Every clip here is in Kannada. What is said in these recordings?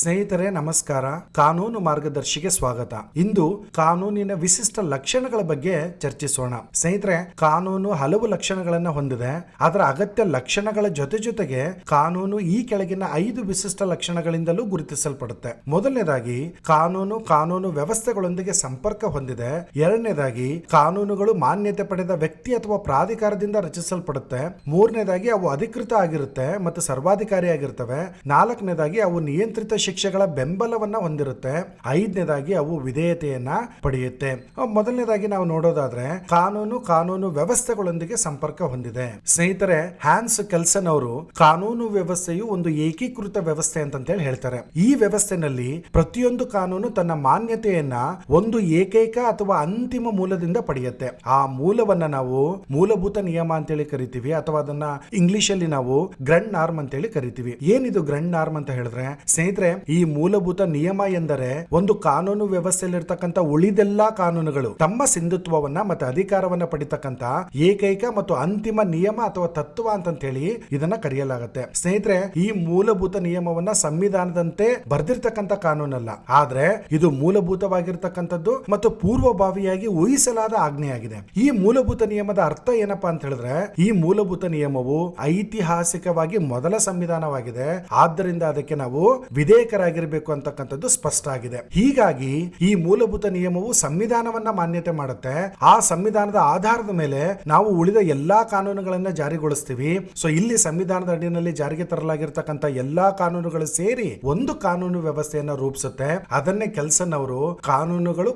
ಸ್ನೇಹಿತರೆ ನಮಸ್ಕಾರ. ಕಾನೂನು ಮಾರ್ಗದರ್ಶಿಗೆ ಸ್ವಾಗತ. ಇಂದು ಕಾನೂನಿನ ವಿಶಿಷ್ಟ ಲಕ್ಷಣಗಳ ಬಗ್ಗೆ ಚರ್ಚಿಸೋಣ. ಸ್ನೇಹಿತರೆ, ಕಾನೂನು ಹಲವು ಲಕ್ಷಣಗಳನ್ನ ಹೊಂದಿದೆ. ಅದರ ಅಗತ್ಯ ಲಕ್ಷಣಗಳ ಜೊತೆಗೆ ಕಾನೂನು ಈ ಕೆಳಗಿನ 5 ವಿಶಿಷ್ಟ ಲಕ್ಷಣಗಳಿಂದಲೂ ಗುರುತಿಸಲ್ಪಡುತ್ತೆ. ಮೊದಲನೇದಾಗಿ, ಕಾನೂನು ವ್ಯವಸ್ಥೆಗಳೊಂದಿಗೆ ಸಂಪರ್ಕ ಹೊಂದಿದೆ. ಎರಡನೇದಾಗಿ, ಕಾನೂನುಗಳು ಮಾನ್ಯತೆ ಪಡೆದ ವ್ಯಕ್ತಿ ಅಥವಾ ಪ್ರಾಧಿಕಾರದಿಂದ ರಚಿಸಲ್ಪಡುತ್ತೆ. ಮೂರನೇದಾಗಿ, ಅವು ಅಧಿಕೃತ ಆಗಿರುತ್ತೆ ಮತ್ತು ಸರ್ವಾಧಿಕಾರಿಯಾಗಿರ್ತವೆ. ನಾಲ್ಕನೇದಾಗಿ, ಅವು ನಿಯಂತ್ರಿತ ಶಿಕ್ಷೆಗಳ ಬೆಂಬಲವನ್ನ ಹೊಂದಿರುತ್ತೆ. ಐದನೇದಾಗಿ, ಅವು ವಿಧೇಯತೆಯನ್ನ ಪಡೆಯುತ್ತೆ. ಮೊದಲನೇದಾಗಿ ನಾವು ನೋಡೋದಾದ್ರೆ ಕಾನೂನು ವ್ಯವಸ್ಥೆಗಳೊಂದಿಗೆ ಸಂಪರ್ಕ ಹೊಂದಿದೆ. ಸ್ನೇಹಿತರೆ, ಹ್ಯಾನ್ಸ್ ಕೆಲ್ಸನ್ ಅವರು ಕಾನೂನು ವ್ಯವಸ್ಥೆಯು ಒಂದು ಏಕೀಕೃತ ವ್ಯವಸ್ಥೆ ಅಂತೇಳಿ ಹೇಳ್ತಾರೆ. ಈ ವ್ಯವಸ್ಥೆನಲ್ಲಿ ಪ್ರತಿಯೊಂದು ಕಾನೂನು ತನ್ನ ಮಾನ್ಯತೆಯನ್ನ ಒಂದು ಏಕೈಕ ಅಥವಾ ಅಂತಿಮ ಮೂಲದಿಂದ ಪಡೆಯುತ್ತೆ. ಆ ಮೂಲವನ್ನ ನಾವು ಮೂಲಭೂತ ನಿಯಮ ಅಂತೇಳಿ ಕರಿತೀವಿ, ಅಥವಾ ಅದನ್ನ ಇಂಗ್ಲಿಷ್ ಅಲ್ಲಿ ನಾವು ಗ್ರ್ಯಾಂಡ್ ನಾರ್ಮ್ ಅಂತೇಳಿ ಕರಿತೀವಿ. ಏನಿದು ಗ್ರ್ಯಾಂಡ್ ನಾರ್ಮ್ ಅಂತ ಹೇಳಿದ್ರೆ, ಸ್ನೇಹಿತರೆ, ಈ ಮೂಲಭೂತ ನಿಯಮ ಎಂದರೆ ಒಂದು ಕಾನೂನು ವ್ಯವಸ್ಥೆಯಲ್ಲಿರ್ತಕ್ಕಂಥ ಉಳಿದೆಲ್ಲಾ ಕಾನೂನುಗಳು ತಮ್ಮ ಸಿಂಧುತ್ವವನ್ನ ಮತ್ತು ಅಧಿಕಾರವನ್ನ ಪಡಿತಕ್ಕಂತ ಏಕೈಕ ಮತ್ತು ಅಂತಿಮ ನಿಯಮ ಅಥವಾ ತತ್ವ ಅಂತ ಹೇಳಿ ಇದನ್ನ ಕರೆಯಲಾಗುತ್ತೆ. ಸ್ನೇಹಿತರೆ, ಈ ಮೂಲಭೂತ ನಿಯಮವನ್ನ ಸಂವಿಧಾನದಂತೆ ಬರ್ದಿರ್ತಕ್ಕಂಥ ಕಾನೂನಲ್ಲ, ಆದ್ರೆ ಇದು ಮೂಲಭೂತವಾಗಿರ್ತಕ್ಕಂಥದ್ದು ಮತ್ತು ಪೂರ್ವಭಾವಿಯಾಗಿ ಊಹಿಸಲಾದ ಆಜ್ಞೆಯಾಗಿದೆ. ಈ ಮೂಲಭೂತ ನಿಯಮದ ಅರ್ಥ ಏನಪ್ಪಾ ಅಂತ ಹೇಳಿದ್ರೆ, ಈ ಮೂಲಭೂತ ನಿಯಮವು ಐತಿಹಾಸಿಕವಾಗಿ ಮೊದಲ ಸಂವಿಧಾನವಾಗಿದೆ. ಆದ್ದರಿಂದ ಅದಕ್ಕೆ ನಾವು ವಿಧೇಯಕರಾಗಿರಬೇಕು ಅಂತಕ್ಕಂಥದ್ದು ಸ್ಪಷ್ಟ ಆಗಿದೆ. ಹೀಗಾಗಿ ಈ ಮೂಲಭೂತ ನಿಯಮವು ಸಂವಿಧಾನವನ್ನ ಮಾನ್ಯತೆ ಮಾಡುತ್ತೆ. ಆ ಸಂವಿಧಾನದ ಆಧಾರದ ಮೇಲೆ ನಾವು ಉಳಿದ ಎಲ್ಲಾ ಕಾನೂನುಗಳನ್ನ ಜಾರಿಗೊಳಿಸ್ತೀವಿ. ಸೊ ಇಲ್ಲಿ ಸಂವಿಧಾನದ ಅಡಿಯಲ್ಲಿ ಜಾರಿಗೆ ತರಲಾಗಿರ್ತಕ್ಕಂಥ ಎಲ್ಲಾ ಕಾನೂನುಗಳು ಸೇರಿ ಒಂದು ಕಾನೂನು ವ್ಯವಸ್ಥೆಯನ್ನ ರೂಪಿಸುತ್ತೆ. ಅದನ್ನೇ ಕೆಲ್ಸನ್ ಅವರು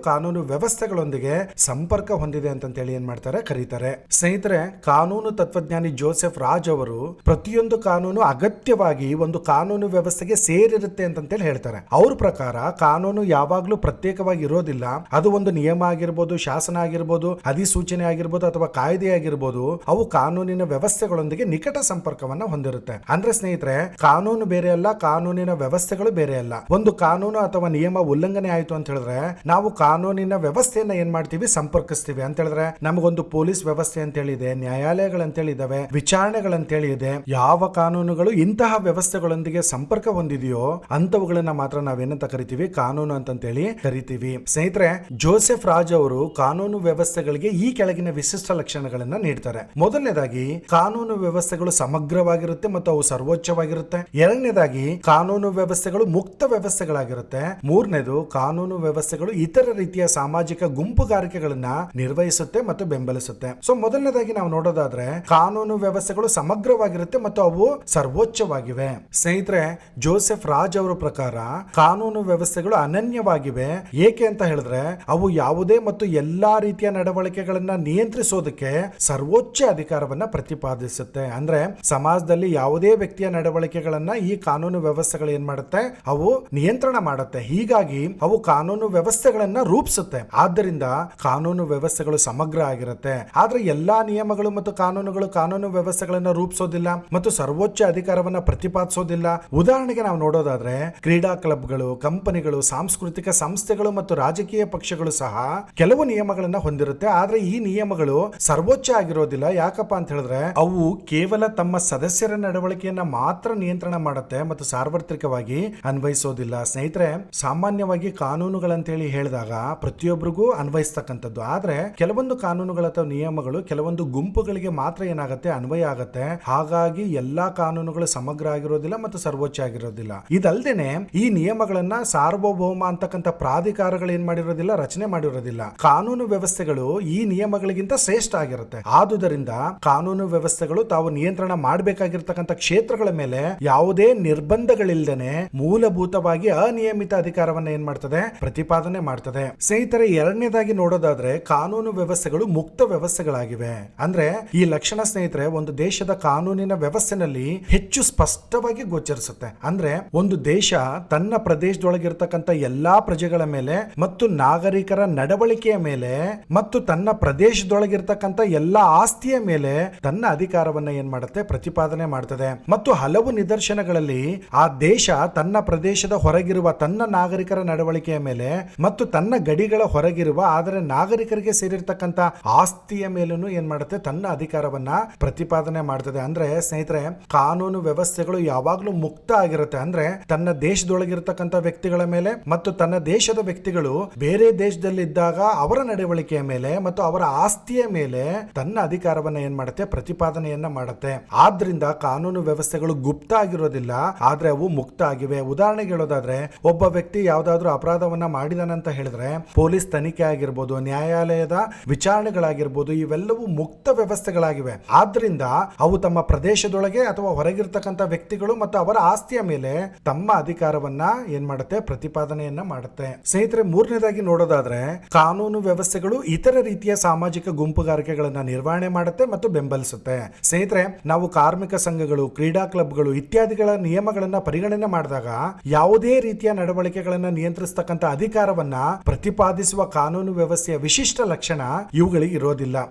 ಕಾನೂನು ವ್ಯವಸ್ಥೆಗಳೊಂದಿಗೆ ಸಂಪರ್ಕ ಹೊಂದಿದೆ ಅಂತ ಹೇಳಿ ಏನ್ ಮಾಡ್ತಾರೆ, ಕರೀತಾರೆ. ಸ್ನೇಹಿತರೆ, ಕಾನೂನು ತತ್ವಜ್ಞಾನಿ ಜೋಸೆಫ್ ರಾಜ್ ಅವರು ಪ್ರತಿಯೊಂದು ಕಾನೂನು ಅಗತ್ಯವಾಗಿ ಒಂದು ಕಾನೂನು ವ್ಯವಸ್ಥೆಗೆ ಸೇರಿರುತ್ತೆ ಅಂತೇಳಿ ಹೇಳ್ತಾರೆ. ಅವ್ರ ಪ್ರಕಾರ ಕಾನೂನು ಯಾವಾಗ್ಲೂ ಪ್ರತ್ಯೇಕವಾಗಿ ಇರೋದಿಲ್ಲ. ಅದು ಒಂದು ನಿಯಮ ಆಗಿರ್ಬೋದು, ಶಾಸನ ಆಗಿರ್ಬೋದು, ಅಧಿಸೂಚನೆ ಆಗಿರ್ಬೋದು ಅಥವಾ ಕಾಯ್ದೆ ಆಗಿರ್ಬೋದು, ಅವು ಕಾನೂನಿನ ವ್ಯವಸ್ಥೆಗಳೊಂದಿಗೆ ನಿಕಟ ಸಂಪರ್ಕವನ್ನ ಹೊಂದಿರುತ್ತೆ. ಅಂದ್ರೆ ಸ್ನೇಹಿತರೆ, ಕಾನೂನು ಬೇರೆ ಅಲ್ಲ, ಕಾನೂನಿನ ವ್ಯವಸ್ಥೆಗಳು ಬೇರೆ ಅಲ್ಲ. ಒಂದು ಕಾನೂನು ಅಥವಾ ನಿಯಮ ಉಲ್ಲಂಘನೆ ಆಯ್ತು ಅಂತ ಹೇಳಿದ್ರೆ ನಾವು ಕಾನೂನಿನ ವ್ಯವಸ್ಥೆಯನ್ನ ಏನ್ ಮಾಡ್ತೀವಿ, ಸಂಪರ್ಕಿಸ್ತೀವಿ ಅಂತ ಹೇಳಿದ್ರೆ ನಮಗೊಂದು ಪೊಲೀಸ್ ವ್ಯವಸ್ಥೆ ಅಂತ ಹೇಳಿದೆ, ನ್ಯಾಯಾಲಯಗಳಂತೇಳಿ ಇದಾವೆ, ವಿಚಾರಣೆಗಳಂತೇಳಿ ಇದೆ. ಯಾವ ಕಾನೂನುಗಳು ಇಂತಹ ವ್ಯವಸ್ಥೆಗಳೊಂದಿಗೆ ಸಂಪರ್ಕ ಹೊಂದಿದೆಯೋ ಅಂತವುಗಳನ್ನ ಮಾತ್ರ ನಾವೇನಂತ ಕರಿತೀವಿ, ಕಾನೂನು ಅಂತೇಳಿ ಕರಿತೀವಿ. ಸ್ನೇಹಿತರೆ, ಜೋಸೆಫ್ ರಾಜ್ ಅವರು ಕಾನೂನು ವ್ಯವಸ್ಥೆಗಳಿಗೆ ಈ ಕೆಳಗಿನ ವಿಶಿಷ್ಟ ಲಕ್ಷಣಗಳನ್ನ ನೀಡ್ತಾರೆ. ಮೊದಲನೇದಾಗಿ, ಕಾನೂನು ವ್ಯವಸ್ಥೆಗಳು ಸಮಗ್ರವಾಗಿರುತ್ತೆ ಮತ್ತು ಅವು ಸರ್ವೋಚ್ಚವಾಗಿರುತ್ತೆ. ಎರಡನೇದಾಗಿ, ಕಾನೂನು ವ್ಯವಸ್ಥೆಗಳು ಮುಕ್ತ ವ್ಯವಸ್ಥೆಗಳಾಗಿರುತ್ತೆ. ಮೂರನೇದು, ಕಾನೂನು ವ್ಯವಸ್ಥೆಗಳು ಇತರ ರೀತಿಯ ಸಾಮಾಜಿಕ ಗುಂಪುಗಾರಿಕೆಗಳನ್ನ ನಿರ್ವಹಿಸುತ್ತೆ ಮತ್ತು ಬೆಂಬಲಿಸುತ್ತೆ. ಸೊ ಮೊದಲನೇದಾಗಿ ನಾವು ನೋಡೋದಾದ್ರೆ ಕಾನೂನು ವ್ಯವಸ್ಥೆಗಳು ಸಮಗ್ರವಾಗಿರುತ್ತೆ ಮತ್ತು ಅವು ಸರ್ವೋಚ್ಚವಾಗಿವೆ. ಸ್ನೇಹಿತರೆ, ಜೋಸೆಫ್ ರಾಜ್ ಅವರ ಪ್ರಕಾರ ಕಾನೂನು ವ್ಯವಸ್ಥೆಗಳು ಅನನ್ಯವಾಗಿವೆ. ಏಕೆ ಅಂತ ಹೇಳಿದ್ರೆ ಅವು ಯಾವುದೇ ಮತ್ತು ಎಲ್ಲಾ ರೀತಿಯ ನಡವಳಿಕೆಗಳನ್ನ ನಿಯಂತ್ರಿಸೋದಕ್ಕೆ ಸರ್ವೋಚ್ಚ ಅಧಿಕಾರವನ್ನ ಪ್ರತಿಪಾದಿಸುತ್ತೆ. ಅಂದ್ರೆ ಸಮಾಜದಲ್ಲಿ ಯಾವುದೇ ವ್ಯಕ್ತಿಯ ನಡವಳಿಕೆಗಳನ್ನ ಈ ಕಾನೂನು ವ್ಯವಸ್ಥೆಗಳು ಏನ್ ಮಾಡುತ್ತೆ, ಅವು ನಿಯಂತ್ರಣ ಮಾಡುತ್ತೆ. ಹೀಗಾಗಿ ಅವು ಕಾನೂನು ವ್ಯವಸ್ಥೆಗಳನ್ನ ರೂಪಿಸುತ್ತೆ. ಆದ್ದರಿಂದ ಕಾನೂನು ವ್ಯವಸ್ಥೆಗಳು ಸಮಗ್ರ ಆಗಿರುತ್ತೆ. ಆದ್ರೆ ಎಲ್ಲಾ ನಿಯಮಗಳು ಮತ್ತು ಕಾನೂನುಗಳು ಕಾನೂನು ವ್ಯವಸ್ಥೆಗಳನ್ನ ರೂಪಿಸೋದಿಲ್ಲ ಮತ್ತು ಸರ್ವೋಚ್ಚ ಅಧಿಕಾರವನ್ನ ಪ್ರತಿಪಾದಿಸೋದಿಲ್ಲ. ಉದಾಹರಣೆಗೆ ನಾವು ನೋಡೋದಾದ್ರೆ ಕ್ರೀಡಾ ಕ್ಲಬ್ಗಳು, ಕಂಪನಿಗಳು, ಸಾಂಸ್ಕೃತಿಕ ಸಂಸ್ಥೆಗಳು ಮತ್ತು ರಾಜಕೀಯ ಪಕ್ಷಗಳು ಸಹ ಕೆಲವು ನಿಯಮಗಳನ್ನ ಹೊಂದಿರುತ್ತೆ. ಆದ್ರೆ ಈ ನಿಯಮಗಳು ಸರ್ವೋಚ್ಚ ಆಗಿರೋದಿಲ್ಲ. ಯಾಕಪ್ಪ ಅಂತ ಹೇಳಿದ್ರೆ ಅವು ಕೇವಲ ತಮ್ಮ ಸದಸ್ಯರ ನಡವಳಿಕೆಯನ್ನ ಮಾತ್ರ ನಿಯಂತ್ರಣ ಮಾಡುತ್ತೆ ಮತ್ತು ಸಾರ್ವತ್ರಿಕವಾಗಿ ಅನ್ವಯಿಸೋದಿಲ್ಲ. ಸ್ನೇಹಿತರೆ, ಸಾಮಾನ್ಯವಾಗಿ ಕಾನೂನುಗಳಂತೇಳಿ ಹೇಳಿದಾಗ ಪ್ರತಿಯೊಬ್ಬರಿಗೂ ಅನ್ವಯಿಸ್ತಕ್ಕಂಥದ್ದು. ಆದ್ರೆ ಕೆಲವೊಂದು ಕಾನೂನುಗಳ ಅಥವಾ ನಿಯಮಗಳು ಕೆಲವೊಂದು ಗುಂಪುಗಳಿಗೆ ಮಾತ್ರ ಏನಾಗುತ್ತೆ, ಅನ್ವಯ ಆಗತ್ತೆ. ಹಾಗಾಗಿ ಎಲ್ಲಾ ಕಾನೂನುಗಳು ಸಮಗ್ರ ಆಗಿರೋದಿಲ್ಲ ಮತ್ತು ಸರ್ವೋಚ್ಚ ಆಗಿರೋದಿಲ್ಲ. ಇದಲ್ದೇನೆ ಈ ನಿಯಮಗಳನ್ನ ಸಾರ್ವಭೌಮ ಅಂತಕ್ಕಂಥ ಪ್ರಾಧಿಕಾರಗಳು ಏನ್ ಮಾಡಿರೋದಿಲ್ಲ, ರಚನೆ ಮಾಡಿರೋದಿಲ್ಲ. ಕಾನೂನು ವ್ಯವಸ್ಥೆಗಳು ಈ ನಿಯಮಗಳಿಗಿಂತ ಶ್ರೇಷ್ಠ ಆಗಿರುತ್ತೆ. ಆದುದರಿಂದ ಕಾನೂನು ವ್ಯವಸ್ಥೆಗಳು ತಾವು ನಿಯಂತ್ರಣ ಮಾಡಬೇಕಾಗಿರ್ತಕ್ಕಂಥ ಕ್ಷೇತ್ರಗಳ ಮೇಲೆ ಯಾವುದೇ ನಿರ್ಬಂಧಗಳಿಲ್ಲದೇನೆ ಮೂಲಭೂತವಾಗಿ ಅನಿಯಮಿತ ಅಧಿಕಾರವನ್ನ ಏನ್ ಮಾಡ್ತದೆ, ಪ್ರತಿಪಾದನೆ ಮಾಡ್ತದೆ. ಸ್ನೇಹಿತರೆ, ಎರಡನೇದಾಗಿ ನೋಡೋದಾದ್ರೆ ಕಾನೂನು ವ್ಯವಸ್ಥೆಗಳು ಮುಕ್ತ ವ್ಯವಸ್ಥೆಗಳಾಗಿವೆ. ಅಂದ್ರೆ ಈ ಲಕ್ಷಣ ಸ್ನೇಹಿತರೆ ಒಂದು ದೇಶದ ಕಾನೂನಿನ ವ್ಯವಸ್ಥೆನಲ್ಲಿ ಹೆಚ್ಚು ಸ್ಪಷ್ಟವಾಗಿ ಗೋಚರಿಸುತ್ತೆ. ಅಂದ್ರೆ ಒಂದು ದೇಶ ತನ್ನ ಪ್ರದೇಶದೊಳಗಿರ್ತಕ್ಕಂಥ ಎಲ್ಲಾ ಪ್ರಜೆಗಳ ಮೇಲೆ ಮತ್ತು ನಾಗರಿಕರ ನಡವಳಿಕೆಯ ಮೇಲೆ ಮತ್ತು ತನ್ನ ಪ್ರದೇಶದೊಳಗಿರ್ತಕ್ಕಂಥ ಎಲ್ಲಾ ಆಸ್ತಿಯ ಮೇಲೆ ತನ್ನ ಅಧಿಕಾರವನ್ನ ಏನ್ ಮಾಡುತ್ತೆ, ಪ್ರತಿಪಾದನೆ ಮಾಡ್ತದೆ. ಮತ್ತು ಹಲವು ನಿದರ್ಶನಗಳಲ್ಲಿ ಆ ದೇಶ ತನ್ನ ಪ್ರದೇಶದ ಹೊರಗಿರುವ ತನ್ನ ನಾಗರಿಕರ ನಡವಳಿಕೆಯ ಮೇಲೆ ಮತ್ತು ತನ್ನ ಗಡಿಗಳ ಹೊರಗಿರುವ ಆದರೆ ನಾಗರಿಕರಿಗೆ ಸೇರಿರ್ತಕ್ಕಂಥ ಆಸ್ತಿಯ ಮೇಲೂ ಏನ್ ಮಾಡುತ್ತೆ, ತನ್ನ ಅಧಿಕಾರವನ್ನ ಪ್ರತಿಪಾದನೆ ಮಾಡ್ತದೆ. ಅಂದ್ರೆ ಸ್ನೇಹಿತರೆ, ಕಾನೂನು ವ್ಯವಸ್ಥೆಗಳು ಯಾವಾಗ್ಲೂ ಮುಕ್ತ ಆಗಿರುತ್ತೆ. ಅಂದ್ರೆ ತನ್ನ ದೇಶದೊಳಗಿರ್ತಕ್ಕಂಥ ವ್ಯಕ್ತಿಗಳ ಮೇಲೆ ಮತ್ತು ತನ್ನ ದೇಶದ ವ್ಯಕ್ತಿಗಳು ಬೇರೆ ದೇಶದಲ್ಲಿದ್ದಾಗ ಅವರ ನಡವಳಿಕೆಯ ಮೇಲೆ ಮತ್ತು ಅವರ ಆಸ್ತಿಯ ಮೇಲೆ ತನ್ನ ಅಧಿಕಾರವನ್ನ ಏನ್ ಮಾಡುತ್ತೆ, ಪ್ರತಿಪಾದನೆಯನ್ನ ಮಾಡುತ್ತೆ. ಆದ್ರಿಂದ ಕಾನೂನು ವ್ಯವಸ್ಥೆಗಳು ಗುಪ್ತ ಆಗಿರೋದಿಲ್ಲ, ಆದ್ರೆ ಅವು ಮುಕ್ತ ಆಗಿವೆ. ಉದಾಹರಣೆಗೆ ಹೇಳೋದಾದ್ರೆ, ಒಬ್ಬ ವ್ಯಕ್ತಿ ಯಾವ್ದಾದ್ರು ಅಪರಾಧವನ್ನ ಮಾಡಿದಾನಂತ ಹೇಳಿದ್ರೆ ಪೊಲೀಸ್ ತನಿಖೆ ಆಗಿರ್ಬೋದು, ನ್ಯಾಯಾಲಯದ ವಿಚಾರಣೆಗಳಾಗಿರ್ಬೋದು, ಇವೆಲ್ಲವೂ ಮುಕ್ತ ವ್ಯವಸ್ಥೆಗಳಾಗಿವೆ. ಆದ್ರಿಂದ ಅವು ತಮ್ಮ ಪ್ರದೇಶದೊಳಗೆ ಅಥವಾ ಹೊರಗಿರ್ತಕ್ಕಂಥ ವ್ಯಕ್ತಿಗಳು ಮತ್ತು ಅವರ ಆಸ್ತಿಯ ಮೇಲೆ ತಮ್ಮ ಅಧಿಕಾರವನ್ನ ಏನ್ ಮಾಡುತ್ತೆ, ಪ್ರತಿಪಾದನೆಯನ್ನ ಮಾಡುತ್ತೆ. ಸ್ನೇಹಿತರೆ, ಮೂರನೇದಾಗಿ ನೋಡೋದಾದ್ರೆ ಕಾನೂನು ವ್ಯವಸ್ಥೆಗಳು ಇತರ ರೀತಿಯ ಸಾಮಾಜಿಕ ಗುಂಪುಗಾರಿಕೆಗಳನ್ನ ನಿರ್ವಹಣೆ ಮಾಡುತ್ತೆ ಮತ್ತು ಬೆಂಬಲಿಸುತ್ತೆ. ಸ್ನೇಹಿತರೆ, ನಾವು ಕಾರ್ಮಿಕ ಸಂಘಗಳು, ಕ್ರೀಡಾ ಕ್ಲಬ್ಗಳು ಇತ್ಯಾದಿಗಳ ನಿಯಮಗಳನ್ನ ಪರಿಗಣನೆ ಮಾಡಿದಾಗ ಯಾವುದೇ ರೀತಿಯ ನಡವಳಿಕೆಗಳನ್ನ ನಿಯಂತ್ರಿಸತಕ್ಕಂಥ ಅಧಿಕಾರವನ್ನ ಪ್ರತಿಪಾದಿಸುವ ಕಾನೂನು ವ್ಯವಸ್ಥೆಯ ವಿಶಿಷ್ಟ ಲಕ್ಷಣ ಇವುಗಳಿಗೆ ಇರೋದಿಲ್ಲ.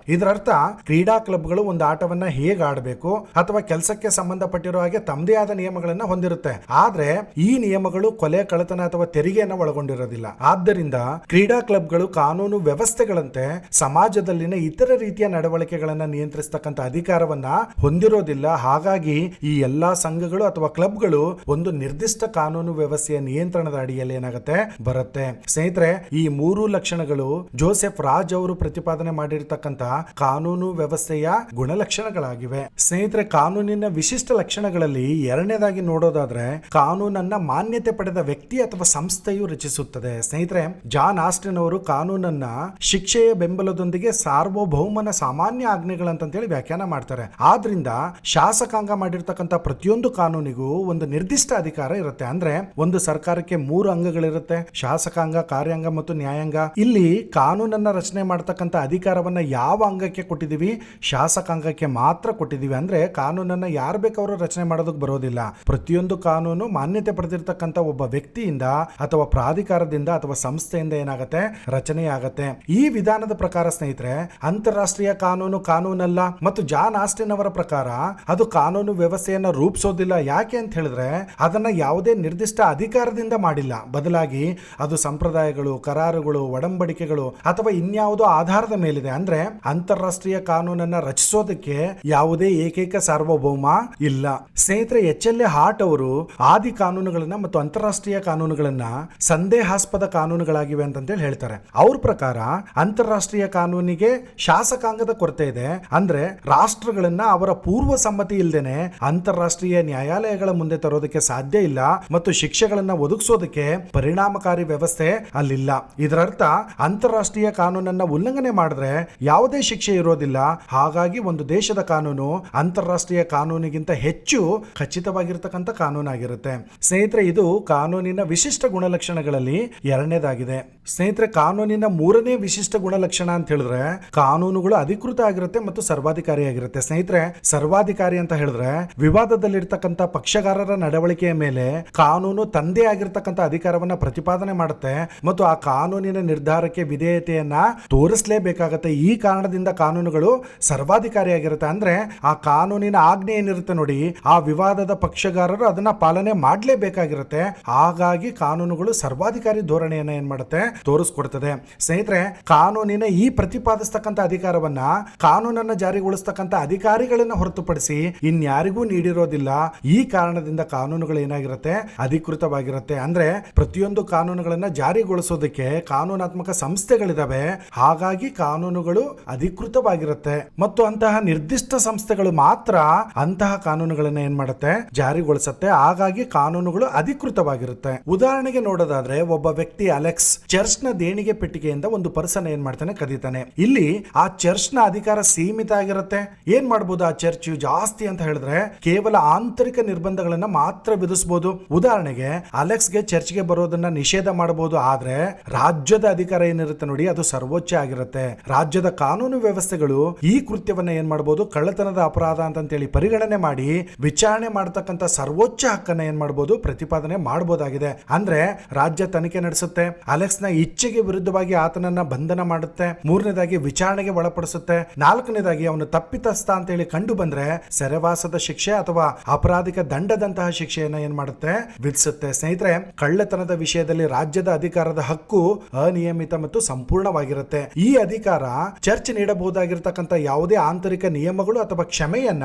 ಇದರರ್ಥ ಕ್ರೀಡಾ ಕ್ಲಬ್ಗಳು ಒಂದು ಆಟವನ್ನ ಹೇಗೆ ಆಡಬೇಕು ಅಥವಾ ಕೆಲಸಕ್ಕೆ ಸಂಬಂಧಪಟ್ಟಿರೋ ಹಾಗೆ ತಮ್ಮದೇ ಆದ ನಿಯಮಗಳನ್ನ ಹೊಂದಿರುತ್ತೆ. ಆದ್ರೆ ಈ ನಿಯಮಗಳು ಕೊಲೆ, ಕಳ್ಳತನ ಅಥವಾ ತೆರಿಗೆಯನ್ನು ಒಳಗೊಂಡಿರೋದಿಲ್ಲ. ಆದ್ದರಿಂದ ಕ್ರೀಡಾ ಕ್ಲಬ್ಗಳು ಕಾನೂನು ವ್ಯವಸ್ಥೆಗಳಂತೆ ಸಮಾಜದಲ್ಲಿನ ಇತರ ರೀತಿಯ ನಡವಳಿಕೆಗಳನ್ನ ನಿಯಂತ್ರಿಸತಕ್ಕಂಥ ಅಧಿಕಾರವನ್ನ ಹೊಂದಿರೋದಿಲ್ಲ. ಹಾಗಾಗಿ ಈ ಎಲ್ಲಾ ಸಂಘಗಳು ಅಥವಾ ಕ್ಲಬ್ಗಳು ಒಂದು ನಿರ್ದಿಷ್ಟ ಕಾನೂನು ವ್ಯವಸ್ಥೆಯ ನಿಯಂತ್ರಣದ ಅಡಿಯಲ್ಲಿ ಏನಾಗುತ್ತೆ, ಬರುತ್ತೆ. ಸ್ನೇಹಿತರೆ, ಈ ಮೂರು ಲಕ್ಷಣಗಳು ಜೋಸೆಫ್ ರಾಜ್ ಅವರು ಪ್ರತಿಪಾದನೆ ಮಾಡಿರ್ತಕ್ಕಂಥ ಕಾನೂನು ವ್ಯವಸ್ಥೆಯ ಗುಣಲಕ್ಷಣಗಳಾಗಿವೆ. ಸ್ನೇಹಿತರೆ, ಕಾನೂನಿನ ವಿಶಿಷ್ಟ ಲಕ್ಷಣಗಳಲ್ಲಿ ಎರಡನೇದಾಗಿ ನೋಡೋದಾದ್ರೆ ಕಾನೂನನ್ನ ಮಾನ್ಯತೆ ಪಡೆದ ವ್ಯಕ್ತಿ ಅಥವಾ ಸಂಸ್ಥೆಯು ರಚಿಸುತ್ತದೆ. ಸ್ನೇಹಿತರೆ, ಜಾನ್ ಆಸ್ಟಿನ್ ಅವರು ಕಾನೂನನ್ನ ಶಿಕ್ಷೆಯ ಬೆಂಬಲದೊಂದಿಗೆ ಸಾರ್ವಭೌಮನ ಸಾಮಾನ್ಯ ಆಜ್ಞೆಗಳಂತೇಳಿ ವ್ಯಾಖ್ಯಾನ ಮಾಡ್ತಾರೆ. ಆದ್ರಿಂದ ಶಾಸಕಾಂಗ ಮಾಡಿರ್ತಕ್ಕಂಥ ಪ್ರತಿಯೊಂದು ಕಾನೂನಿಗೂ ಒಂದು ನಿರ್ದಿಷ್ಟ ಅಧಿಕಾರ ಇರುತ್ತೆ. ಅಂದ್ರೆ ಒಂದು ಸರ್ಕಾರಕ್ಕೆ 3 ಅಂಗಗಳಿರುತ್ತೆ: ಶಾಸಕಾಂಗ, ಕಾರ್ಯಾಂಗ ಮತ್ತು ನ್ಯಾಯಾಂಗ. ಇಲ್ಲಿ ಕಾನೂನನ್ನ ರಚನೆ ಮಾಡತಕ್ಕಂಥ ಅಧಿಕಾರವನ್ನ ಯಾವ ಅಂಗಕ್ಕೆ ಕೊಟ್ಟಿದೀವಿ? ಶಾಸಕಾಂಗಕ್ಕೆ ಮಾತ್ರ ಕೊಟ್ಟಿದೀವಿ. ಅಂದ್ರೆ ಕಾನೂನನ್ನ ಯಾರು ಬೇಕಾದ್ರೂ ರಚನೆ ಮಾಡೋದಕ್ಕೆ ಬರೋದಿಲ್ಲ. ಪ್ರತಿಯೊಂದು ಕಾನೂನು ಮಾನ್ಯತೆ ಪಡೆದಿರ್ತಕ್ಕಂಥ ಒಬ್ಬ ವ್ಯಕ್ತಿಯಿಂದ ಅಥವಾ ಪ್ರಾಧಿಕಾರದಿಂದ ಅಥವಾ ಸಂಸ್ಥೆಯಿಂದ ಏನಾಗುತ್ತೆ, ರಚನೆಯಾಗತ್ತೆ. ಈ ವಿಧಾನದ ಪ್ರಕಾರ ಸ್ನೇಹಿತರೆ, ಅಂತಾರಾಷ್ಟ್ರೀಯ ಕಾನೂನು ಕಾನೂನಲ್ಲ ಮತ್ತು ಜಾನ್ ಆಸ್ಟಿನ್ ಅವರ ಪ್ರಕಾರ ಅದು ಕಾನೂನು ವ್ಯವಸ್ಥೆಯನ್ನ ರೂಪಿಸೋದಿಲ್ಲ. ಯಾಕೆ ಅಂತ ಹೇಳಿದ್ರೆ ಅದನ್ನ ಯಾವುದೇ ನಿರ್ದಿಷ್ಟ ಅಧಿಕಾರದಿಂದ ಮಾಡಿಲ್ಲ, ಬದಲಾಗಿ ಅದು ಸಂಪ್ರದಾಯಗಳು, ಕರಾರುಗಳು, ಒಡಂಬಡಿಕೆಗಳು ಅಥವಾ ಇನ್ಯಾವುದೋ ಆಧಾರದ ಮೇಲಿದೆ. ಅಂದ್ರೆ ಅಂತಾರಾಷ್ಟ್ರೀಯ ಕಾನೂನನ್ನ ರಚಿಸೋದಕ್ಕೆ ಯಾವುದೇ ಏಕೈಕ ಸಾರ್ವಭೌಮ ಇಲ್ಲ. ಸ್ನೇಹಿತರೆ, HLA ಹಾರ್ಟ್ ಅವರು ಆದಿ ಕಾನೂನುಗಳನ್ನ ಮತ್ತು ಅಂತಾರಾಷ್ಟ್ರೀಯ ಕಾನೂನುಗಳನ್ನ ಸಂದೇಹಾಸ್ಪದ ಕಾನೂನುಗಳಾಗಿವೆ ಅಂತೇಳಿ ಹೇಳ್ತಾರೆ. ಅವ್ರ ಪ್ರಕಾರ ಅಂತಾರಾಷ್ಟ್ರೀಯ ಕಾನೂನಿಗೆ ಶಾಸಕಾಂಗದ ಕೊರತೆ ಇದೆ. ಅಂದ್ರೆ ರಾಷ್ಟ್ರಗಳನ್ನ ಅವರ ಪೂರ್ವ ಸಮ್ಮತಿ ಇಲ್ಲದೇನೆ ಅಂತಾರಾಷ್ಟ್ರೀಯ ನ್ಯಾಯಾಲಯಗಳ ಮುಂದೆ ತರೋದಕ್ಕೆ ಸಾಧ್ಯ ಇಲ್ಲ ಮತ್ತು ಶಿಕ್ಷೆಗಳನ್ನ ಒದಗಿಸೋದಕ್ಕೆ ಪರಿಣಾಮಕಾರಿ ವ್ಯವಸ್ಥೆ ಅಲ್ಲಿಲ್ಲ. ಇದರರ್ಥ ಅಂತಾರಾಷ್ಟ್ರೀಯ ಕಾನೂನನ್ನ ಉಲ್ಲಂಘನೆ ಮಾಡಿದ್ರೆ ಯಾವುದೇ ಶಿಕ್ಷೆ ಇರೋದಿಲ್ಲ. ಹಾಗಾಗಿ ಒಂದು ದೇಶದ ಕಾನೂನು ಅಂತಾರಾಷ್ಟ್ರೀಯ ಕಾನೂನಿಗಿಂತ ಹೆಚ್ಚು ಖಚಿತವಾಗಿರ್ತಕ್ಕಂಥ ಕಾನೂನಾಗಿರುತ್ತೆ. ಸ್ನೇಹಿತರೆ, ಇದು ಕಾನೂನಿನ ವಿಶಿಷ್ಟ ಗುಣಲಕ್ಷಣಗಳಲ್ಲಿ ಎರಡನೇದಾಗಿದೆ. ಸ್ನೇಹಿತರೆ, ಕಾನೂನಿನ ಮೂರನೇ ವಿಶಿಷ್ಟ ಗುಣಲಕ್ಷಣ ಅಂತ ಹೇಳಿದ್ರೆ ಕಾನೂನುಗಳು ಅಧಿಕೃತ ಆಗಿರುತ್ತೆ ಮತ್ತು ಸರ್ವಾಧಿಕಾರಿಯಾಗಿರುತ್ತೆ. ಸ್ನೇಹಿತರೆ, ಸರ್ವಾಧಿಕಾರಿ ಅಂತ ಹೇಳಿದ್ರೆ ವಿವಾದದಲ್ಲಿರ್ತಕ್ಕಂಥ ಪಕ್ಷಗಾರರ ನಡವಳಿಕೆಯ ಮೇಲೆ ಕಾನೂನು ತಂದೆ ಆಗಿರ್ತಕ್ಕಂಥ ಅಧಿಕಾರವನ್ನ ಪ್ರತಿಪಾದನೆ ಮಾಡುತ್ತೆ ಮತ್ತು ಆ ಕಾನೂನಿನ ನಿರ್ಧಾರಕ್ಕೆ ವಿಧೇಯತೆಯನ್ನ ತೋರಿಸಲೇಬೇಕಾಗತ್ತೆ. ಈ ಕಾರಣದಿಂದ ಕಾನೂನುಗಳು ಸರ್ವಾಧಿಕಾರಿಯಾಗಿರುತ್ತೆ. ಅಂದ್ರೆ ಆ ಕಾನೂನಿನ ಆಜ್ಞೆ ಏನಿರುತ್ತೆ ನೋಡಿ, ಆ ವಿವಾದದ ಪಕ್ಷಗಾರರು ಅದನ್ನ ಪಾಲನೆ ಮಾಡಲೇಬೇಕಾಗಿರುತ್ತೆ. ಹಾಗಾಗಿ ಕಾನೂನುಗಳು ಸರ್ವಾಧಿಕಾರಿ ಧೋರಣೆಯನ್ನ ಏನ್ ಮಾಡುತ್ತೆ, ತೋರಿಸ್ಕೊಡ್ತದೆ. ಸ್ನೇಹಿತರೆ, ಕಾನೂನಿನ ಈ ಪ್ರತಿಪಾದಿಸ್ತಕ್ಕಂಥ ಅಧಿಕಾರವನ್ನ ಕಾನೂನನ್ನ ಜಾರಿಗೊಳಿಸ್ತಕ್ಕಂಥ ಅಧಿಕಾರಿಗಳನ್ನ ಹೊರತುಪಡಿಸಿ ಇನ್ಯಾರಿಗೂ ನೀಡಿರೋದಿಲ್ಲ. ಈ ಕಾರಣದಿಂದ ಕಾನೂನುಗಳು ಏನಾಗಿರುತ್ತೆ, ಅಧಿಕೃತವಾಗಿರುತ್ತೆ. ಅಂದ್ರೆ ಪ್ರತಿಯೊಂದು ಕಾನೂನುಗಳನ್ನ ಜಾರಿಗೊಳಿಸೋದಕ್ಕೆ ಕಾನೂನಾತ್ಮಕ ಸಂಸ್ಥೆಗಳಿದಾವೆ. ಹಾಗಾಗಿ ಕಾನೂನುಗಳು ಅಧಿಕೃತವಾಗಿರುತ್ತೆ ಮತ್ತು ಅಂತಹ ನಿರ್ದಿಷ್ಟ ಸಂಸ್ಥೆಗಳು ಮಾತ್ರ ಅಂತಹ ಕಾನೂನುಗಳನ್ನ ಏನ್ ಮಾಡುತ್ತೆ, ಜಾರಿಗೊಳಿಸುತ್ತೆ. ಹಾಗಾಗಿ ಕಾನೂನುಗಳು ಅಧಿಕೃತವಾಗಿರುತ್ತೆ. ಉದಾಹರಣೆಗೆ ನೋಡೋದಾದ್ರೆ, ಒಬ್ಬ ವ್ಯಕ್ತಿ ಅಲೆಕ್ಸ್ ಚರ್ಚ್ನ ದೇಣಿಗೆ ಪೆಟ್ಟಿಗೆಯಿಂದ ಒಂದು ಪರ್ಸನ್ ಏನ್ ಮಾಡ್ತಾನೆ, ಕದೀತಾನೆ. ಇಲ್ಲಿ ಆ ಚರ್ಚ್ನ ಅಧಿಕಾರ ಸೀಮಿತ ಆಗಿರುತ್ತೆ. ಏನ್ ಮಾಡಬಹುದು ಆ ಚರ್ಚ್ ಜಾಸ್ತಿ ಅಂತ ಹೇಳಿದ್ರೆ ಕೇವಲ ಆಂತರಿಕ ನಿರ್ಬಂಧಗಳನ್ನ ಮಾತ್ರ ವಿಧಿಸಬಹುದು. ಉದಾಹರಣೆಗೆ ಅಲೆಕ್ಸ್ಗೆ ಚರ್ಚ್ಗೆ ಬರೋದನ್ನ ನಿಷೇಧ ಮಾಡಬಹುದು. ಆದ್ರೆ ರಾಜ್ಯದ ಅಧಿಕಾರ ಏನಿರುತ್ತೆ ನೋಡಿ, ಅದು ಸರ್ವೋಚ್ಚ ಆಗಿರುತ್ತೆ. ರಾಜ್ಯದ ಕಾನೂನು ವ್ಯವಸ್ಥೆಗಳು ಈ ಕೃತ್ಯವನ್ನ ಏನ್ ಮಾಡಬಹುದು, ಕಳ್ಳತನದ ಅಪರಾಧ ಅಂತೇಳಿ ಪರಿಗಣನೆ ಮಾಡಿ ವಿಚಾರಣೆ ಮಾಡತಕ್ಕಂತ ಸರ್ವೋಚ್ಚ ಹಕ್ಕನ್ನ ಏನ್ ಮಾಡಬಹುದು, ಪ್ರತಿಪಾದನೆ ಮಾಡಬಹುದಾಗಿದೆ. ಅಂದ್ರೆ ರಾಜ್ಯ ತನಿಖೆ ನಡೆಸುತ್ತೆ, ಅಲೆಕ್ಸ್ ನ ಇಚ್ಛೆಗೆ ವಿರುದ್ಧವಾಗಿ ಆತನನ್ನ ಬಂಧನ ಮಾಡುತ್ತೆ, ಮೂರನೇದಾಗಿ ವಿಚಾರಣೆಗೆ ಒಳಪಡಿಸುತ್ತೆ, ನಾಲ್ಕನೇದಾಗಿ ಅವನು ತಪ್ಪಿತಸ್ಥ ಅಂತೇಳಿ ಕಂಡು ಬಂದ್ರೆ ಸೆರೆವಾಸದ ಶಿಕ್ಷೆ ಅಥವಾ ಅಪರಾಧಿಕ ದಂಡದಂತಹ ಶಿಕ್ಷೆಯನ್ನ ಏನ್ ಮಾಡುತ್ತೆ, ವಿಧಿಸುತ್ತೆ. ಸ್ನೇಹಿತರೆ, ಕಳ್ಳತನದ ವಿಷಯದಲ್ಲಿ ರಾಜ್ಯದ ಅಧಿಕಾರದ ಹಕ್ಕು ಅನಿಯಮಿತ ಮತ್ತು ಸಂಪೂರ್ಣವಾಗಿರುತ್ತೆ. ಈ ಅಧಿಕಾರ ಚರ್ಚ್ ನೀಡಬಹುದಾಗಿರ್ತಕ್ಕಂಥ ಯಾವುದೇ ಆಂತರಿಕ ನಿಯಮಗಳು ಅಥವಾ ಕ್ಷಮೆಯನ್ನ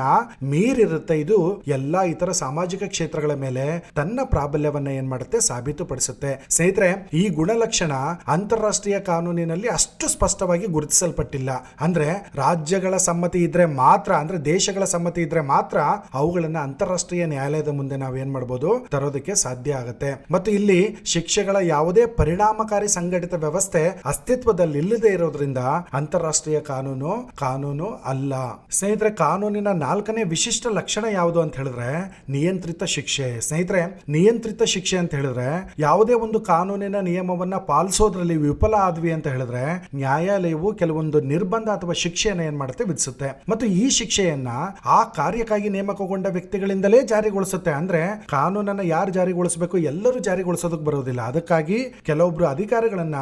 ಮೀರಿರುತ್ತೆ. ಇದು ಎಲ್ಲಾ ಇತರ ಸಾಮಾಜಿಕ ಕ್ಷೇತ್ರಗಳ ಮೇಲೆ ತನ್ನ ತನ್ನ ಪ್ರಾಬಲ್ಯವನ್ನ ಏನ್ ಮಾಡುತ್ತೆ, ಸಾಬೀತುಪಡಿಸುತ್ತೆ. ಸ್ನೇಹಿತರೆ, ಈ ಗುಣಲಕ್ಷಣ ಅಂತಾರಾಷ್ಟ್ರೀಯ ಕಾನೂನಿನಲ್ಲಿ ಅಷ್ಟು ಸ್ಪಷ್ಟವಾಗಿ ಗುರುತಿಸಲ್ಪಟ್ಟಿಲ್ಲ. ಅಂದ್ರೆ ರಾಜ್ಯಗಳ ಸಮ್ಮತಿ ಇದ್ರೆ ಮಾತ್ರ, ಅಂದ್ರೆ ದೇಶಗಳ ಸಮ್ಮತಿ ಇದ್ರೆ ಮಾತ್ರ ಅವುಗಳನ್ನ ಅಂತಾರಾಷ್ಟ್ರೀಯ ನ್ಯಾಯಾಲಯದ ಮುಂದೆ ನಾವು ಏನ್ ಮಾಡಬಹುದು, ತರೋದಕ್ಕೆ ಸಾಧ್ಯ ಆಗುತ್ತೆ. ಮತ್ತು ಇಲ್ಲಿ ಶಿಕ್ಷೆಗಳ ಯಾವುದೇ ಪರಿಣಾಮಕಾರಿ ಸಂಘಟಿತ ವ್ಯವಸ್ಥೆ ಅಸ್ತಿತ್ವದಲ್ಲಿ ಇಲ್ಲದೆ ಇರೋದ್ರಿಂದ ಅಂತಾರಾಷ್ಟ್ರೀಯ ಕಾನೂನು ಅಲ್ಲ. ಸ್ನೇಹಿತರೆ, ಕಾನೂನಿನ 4ನೇ ವಿಶಿಷ್ಟ ಲಕ್ಷಣ ಯಾವುದು ಅಂತ ಹೇಳಿದ್ರೆ ನಿಯಂತ್ರಿತ ಶಿಕ್ಷೆ. ಸ್ನೇಹಿತರೆ, ನಿಯಂತ್ರಿತ ಶಿಕ್ಷೆ ಅಂತ ಹೇಳಿದ್ರೆ ಯಾವುದೇ ಒಂದು ಕಾನೂನಿನ ನಿಯಮವನ್ನ ಪಾಲಿಸೋದ್ರಲ್ಲಿ ವಿಫಲ ಆದ್ವಿ ಅಂತ ಹೇಳಿದ್ರೆ ನ್ಯಾಯಾಲಯವು ಕೆಲವೊಂದು ನಿರ್ಬಂಧ ಅಥವಾ ಶಿಕ್ಷೆಯನ್ನ ಏನ್ ಮಾಡುತ್ತೆ, ವಿಧಿಸುತ್ತೆ. ಮತ್ತು ಈ ಶಿಕ್ಷೆಯನ್ನ ಆ ಕಾರ್ಯಕ್ಕಾಗಿ ನೇಮಕಗೊಂಡ ವ್ಯಕ್ತಿಗಳಿಂದಲೇ ಜಾರಿಗೊಳಿಸುತ್ತೆ. ಅಂದ್ರೆ ಕಾನೂನನ್ನ ಯಾರು ಜಾರಿಗೊಳಿಸಬೇಕು, ಎಲ್ಲರೂ ಜಾರಿಗೊಳಿಸೋದಕ್ಕೆ ಬರೋದಿಲ್ಲ. ಅದಕ್ಕಾಗಿ ಕೆಲವೊಬ್ರು ಅಧಿಕಾರಿಗಳನ್ನ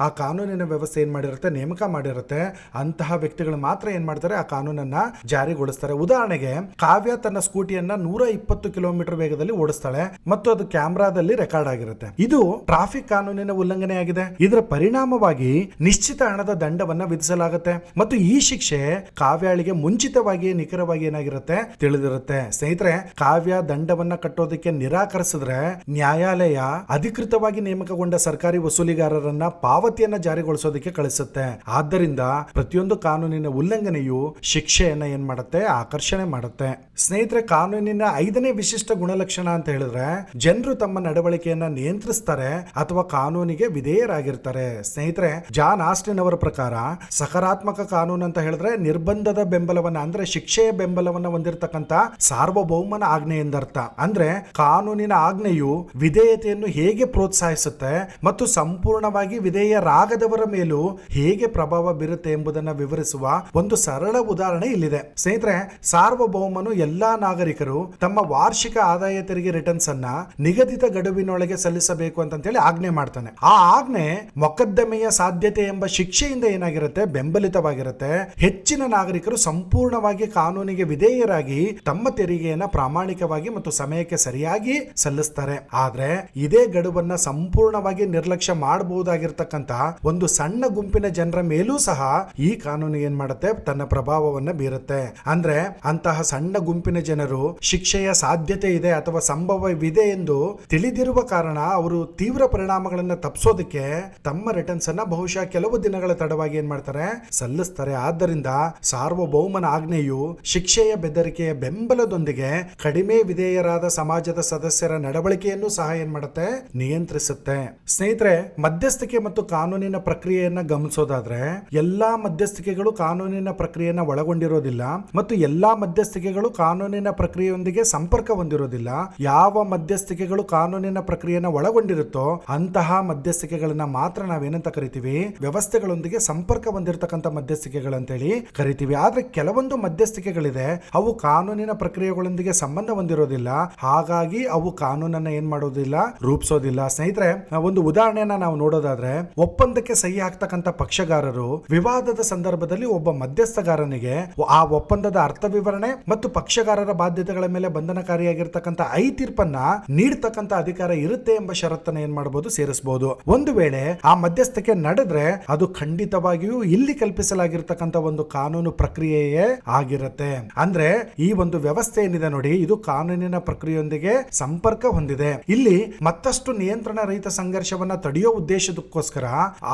ಆ ಕಾನೂನಿನ ವ್ಯವಸ್ಥೆ ಏನ್ ಮಾಡಿರುತ್ತೆ, ನೇಮಕ ಮಾಡಿರುತ್ತೆ. ಅಂತಹ ವ್ಯಕ್ತಿಗಳು ಮಾತ್ರ ಏನ್ ಮಾಡ್ತಾರೆ, ಆ ಕಾನೂನನ್ನ ಜಾರಿಗೊಳಿಸ್ತಾರೆ. ಉದಾಹರಣೆಗೆ, ಕಾವ್ಯ ತನ್ನ ಸ್ಕೂಟಿಯನ್ನ 120 ಕಿಲೋಮೀಟರ್ ವೇಗದಲ್ಲಿ ಓಡಿಸ್ತಾಳೆ ಮತ್ತು ಅದು ಕ್ಯಾಮೆರಾದಲ್ಲಿ ರೆಕಾರ್ಡ್ ಆಗಿರುತ್ತೆ. ಇದು ಟ್ರಾಫಿಕ್ ಕಾನೂನಿನ ಉಲ್ಲಂಘನೆ ಆಗಿದೆ. ಇದರ ಪರಿಣಾಮವಾಗಿ ನಿಶ್ಚಿತ ಹಣದ ದಂಡವನ್ನ ವಿಧಿಸಲಾಗುತ್ತೆ. ಮತ್ತು ಈ ಶಿಕ್ಷೆ ಕಾವ್ಯಾಳಿಗೆ ಮುಂಚಿತವಾಗಿ ನಿಖರವಾಗಿ ಏನಾಗಿರುತ್ತೆ, ತಿಳಿದಿರುತ್ತೆ. ಸ್ನೇಹಿತರೆ, ಕಾವ್ಯ ದಂಡವನ್ನ ಕಟ್ಟೋದಕ್ಕೆ ನಿರಾಕರಿಸಿದ್ರೆ ನ್ಯಾಯಾಲಯ ಅಧಿಕೃತವಾಗಿ ನೇಮಕಗೊಂಡ ಸರ್ಕಾರಿ ವಸೂಲಿಗಾರರನ್ನ ಪಾವತಿಯನ್ನ ಜಾರಿಗೊಳಿಸೋದಕ್ಕೆ ಕಳಿಸುತ್ತೆ. ಆದ್ದರಿಂದ ಪ್ರತಿಯೊಂದು ಕಾನೂನಿನ ಉಲ್ಲಂಘನೆಯು ಶಿಕ್ಷೆಯನ್ನ ಏನ್ ಮಾಡುತ್ತೆ, ಆಕರ್ಷಣೆ ಮಾಡುತ್ತೆ. ಸ್ನೇಹಿತರೆ, ಕಾನೂನಿನ 5ನೇ ವಿಶಿಷ್ಟ ಗುಣಲಕ್ಷಣ ಅಂತ ಹೇಳಿದ್ರೆ ಜನರು ತಮ್ಮ ನಡವಳಿಕೆಯನ್ನ ನಿಯಂತ್ರಿಸ್ತಾರೆ ಅಥವಾ ಕಾನೂನಿಗೆ ವಿಧೇಯರಾಗಿರ್ತಾರೆ. ಸ್ನೇಹಿತರೆ, ಜಾನ್ ಆಸ್ಟಿನ್ ಅವರ ಪ್ರಕಾರ ಸಕಾರಾತ್ಮಕ ಕಾನೂನು ಅಂತ ಹೇಳಿದ್ರೆ ನಿರ್ಬಂಧದ ಬೆಂಬಲವನ್ನ, ಅಂದ್ರೆ ಶಿಕ್ಷೆಯ ಬೆಂಬಲವನ್ನ ಹೊಂದಿರತಕ್ಕಂತ ಸಾರ್ವಭೌಮನ ಆಜ್ಞೆ ಎಂದರ್ಥ. ಅಂದ್ರೆ ಕಾನೂನಿನ ಆಜ್ಞೆಯು ವಿಧೇಯತೆಯನ್ನು ಹೇಗೆ ಪ್ರೋತ್ಸಾಹಿಸುತ್ತೆ ಮತ್ತು ಸಂಪೂರ್ಣವಾಗಿ ವಿಧೇಯರಾಗದವರ ಮೇಲೂ ಹೇಗೆ ಪ್ರಭಾವ ಬೀರುತ್ತೆ ಎಂಬುದನ್ನು ವಿವರಿಸುವ ಒಂದು ಸರಳ ಉದಾಹರಣೆ ಇಲ್ಲಿದೆ. ಸ್ನೇಹಿತರೆ, ಸಾರ್ವಭೌಮನು ಎಲ್ಲಾ ನಾಗರಿಕರು ತಮ್ಮ ವಾರ್ಷಿಕ ಆದಾಯ ತೆರಿಗೆ ರಿಟರ್ನ್ಸ್ ಅನ್ನ ನಿಗದಿತ ಗಡುವಿನೊಳಗೆ ಸಲ್ಲಿಸಬೇಕು ಅಂತ ಹೇಳಿ ಆಜ್ಞೆ ಮಾಡ್ತಾನೆ. ಆ ಆಜ್ಞೆ ಮೊಕದ್ದಮೆಯ ಸಾಧ್ಯತೆ ಎಂಬ ಶಿಕ್ಷೆಯಿಂದ ಏನಾಗಿರುತ್ತೆ, ಬೆಂಬಲಿತವಾಗಿರುತ್ತೆ. ಹೆಚ್ಚಿನ ನಾಗರಿಕರು ಸಂಪೂರ್ಣವಾಗಿ ಕಾನೂನಿಗೆ ವಿಧೇಯರಾಗಿ ತಮ್ಮ ತೆರಿಗೆಯನ್ನ ಪ್ರಾಮಾಣಿಕವಾಗಿ ಮತ್ತು ಸಮಯಕ್ಕೆ ಸರಿಯಾಗಿ ಸಲ್ಲಿಸ್ತಾರೆ. ಆದ್ರೆ ಇದೇ ಗಡುವನ್ನ ಸಂಪೂರ್ಣವಾಗಿ ನಿರ್ಲಕ್ಷ್ಯ ಮಾಡಬಹುದಾಗಿರ್ತಕ್ಕಂತ ಒಂದು ಸಣ್ಣ ಗುಂಪಿನ ಜನರ ಮೇಲೂ ಸಹ ಈ ಕಾನೂನು ಏನ್ ಮಾಡುತ್ತೆ, ತನ್ನ ಪ್ರಭಾವವನ್ನ ಬೀರುತ್ತೆ. ಅಂದ್ರೆ ಅಂತಹ ಸಣ್ಣ ಗುಂಪಿನ ಜನರು ಶಿಕ್ಷೆಯ ಸಾಧ್ಯತೆ ಇದೆ ಅಥವಾ ಸಂಭವವಿದೆ ಎಂದು ತಿಳಿದಿರುವ ಕಾರಣ ಅವರು ತೀವ್ರ ಪರಿಣಾಮಗಳನ್ನ ತಪ್ಪಿಸೋದಕ್ಕೆ ತಮ್ಮ ರಿಟರ್ನ್ಸ್ ಅನ್ನ ಬಹುಶಃ ಕೆಲವು ದಿನಗಳ ತಡವಾಗಿ ಏನ್ ಮಾಡ್ತಾರೆ, ಸಲ್ಲಿಸ್ತಾರೆ. ಆದ್ದರಿಂದ ಸಾರ್ವಭೌಮನ ಆಜ್ಞೆಯು ಶಿಕ್ಷೆಯ ಬೆದರಿಕೆಯ ಬೆಂಬಲದೊಂದಿಗೆ ಕಡಿಮೆ ವಿಧೇಯರಾದ ಸಮಾಜದ ಸದಸ್ಯರ ನಡವಳಿಕೆಯನ್ನು ಸಹ ಏನ್ ಮಾಡುತ್ತೆ, ನಿಯಂತ್ರಿಸುತ್ತೆ. ಸ್ನೇಹಿತರೆ, ಮಧ್ಯಸ್ಥಿಕೆ ಮತ್ತು ಕಾನೂನಿನ ಪ್ರಕ್ರಿಯೆಯನ್ನ ಗಮನಿಸೋದಾದ್ರೆ ಎಲ್ಲಾ ಮಧ್ಯಸ್ಥಿಕೆಗಳು ಕಾನೂನಿನ ಪ್ರಕ್ರಿಯೆಯನ್ನ ಒಳಗೊಂಡಿರೋದಿಲ್ಲ ಮತ್ತು ಎಲ್ಲಾ ಮಧ್ಯಸ್ಥಿಕೆಗಳು ಕಾನೂನಿನ ಪ್ರಕ್ರಿಯೆಯೊಂದಿಗೆ ಸಂಪರ್ಕ ಹೊಂದಿರೋದಿಲ್ಲ. ಯಾವ ಮಧ್ಯಸ್ಥಿಕೆಗಳು ಕಾನೂನಿನ ಪ್ರಕ್ರಿಯೆಯನ್ನ ಒಳಗೊಂಡಿರುತ್ತೋ ಅಂತಹ ಮಧ್ಯಸ್ಥಿಕೆಗಳನ್ನ ಮಾತ್ರ ನಾವೇನಂತ ಕರಿತೀವಿ, ವ್ಯವಸ್ಥೆಗಳೊಂದಿಗೆ ಸಂಪರ್ಕ ಹೊಂದಿರತಕ್ಕಂತ ಮಧ್ಯಸ್ಥಿಕೆಗಳಂತೇಳಿ ಕರಿತೀವಿ. ಆದ್ರೆ ಕೆಲವೊಂದು ಮಧ್ಯಸ್ಥಿಕೆಗಳಿದೆ, ಅವು ಕಾನೂನಿನ ಪ್ರಕ್ರಿಯೆಗಳೊಂದಿಗೆ ಸಂಬಂಧ ಹೊಂದಿರೋದಿಲ್ಲ. ಹಾಗಾಗಿ ಅವು ಕಾನೂನನ್ನ ಏನ್ ಮಾಡೋದಿಲ್ಲ, ರೂಪಿಸೋದಿಲ್ಲ. ಸ್ನೇಹಿತರೆ, ಒಂದು ಉದಾಹರಣೆಯನ್ನ ನಾವು ನೋಡೋದಾದ್ರೆ, ಒಪ್ಪಂದಕ್ಕೆ ಸಹಿ ಹಾಕ್ತಕ್ಕಂತ ಪಕ್ಷಗಾರರು ವಿವಾದದ ಸಂದರ್ಭದಲ್ಲಿ ಒಬ್ಬ ಮಧ್ಯಸ್ಥಗಾರನಿಗೆ ಆ ಒಪ್ಪಂದದ ಅರ್ಥ ವಿವರಣೆ ಮತ್ತು ಪಕ್ಷಗಾರರ ಬಾಧ್ಯತೆಗಳ ಮೇಲೆ ಬಂಧನಕಾರಿಯಾಗಿರ್ತಕ್ಕಂಥ ತೀರ್ಪನ್ನ ನೀಡತಕ್ಕಂತ ಅಧಿಕಾರ ಇರುತ್ತೆ ಎಂಬ ಷರತ್ತನ್ನ ಏನ್ ಮಾಡಬಹುದು, ಸೇರಿಸಬಹುದು. ಒಂದು ವೇಳೆ ಆ ಮಧ್ಯಸ್ಥಿಕೆ ನಡೆದ್ರೆ ಅದು ಖಂಡಿತವಾಗಿಯೂ ಇಲ್ಲಿ ಕಲ್ಪಿಸಲಾಗಿರ್ತಕ್ಕಂಥ ಒಂದು ಕಾನೂನು ಪ್ರಕ್ರಿಯೆಯೇ ಆಗಿರುತ್ತೆ. ಅಂದ್ರೆ ಈ ಒಂದು ವ್ಯವಸ್ಥೆ ಏನಿದೆ ನೋಡಿ, ಇದು ಕಾನೂನಿನ ಪ್ರಕ್ರಿಯೆಯೊಂದಿಗೆ ಸಂಪರ್ಕ ಹೊಂದಿದೆ. ಇಲ್ಲಿ ಮತ್ತಷ್ಟು ನಿಯಂತ್ರಣ ರಹಿತ ಸಂಘರ್ಷವನ್ನ ತಡೆಯೋ ಉದ್ದೇಶದಕ್ಕೋಸ್ಕರ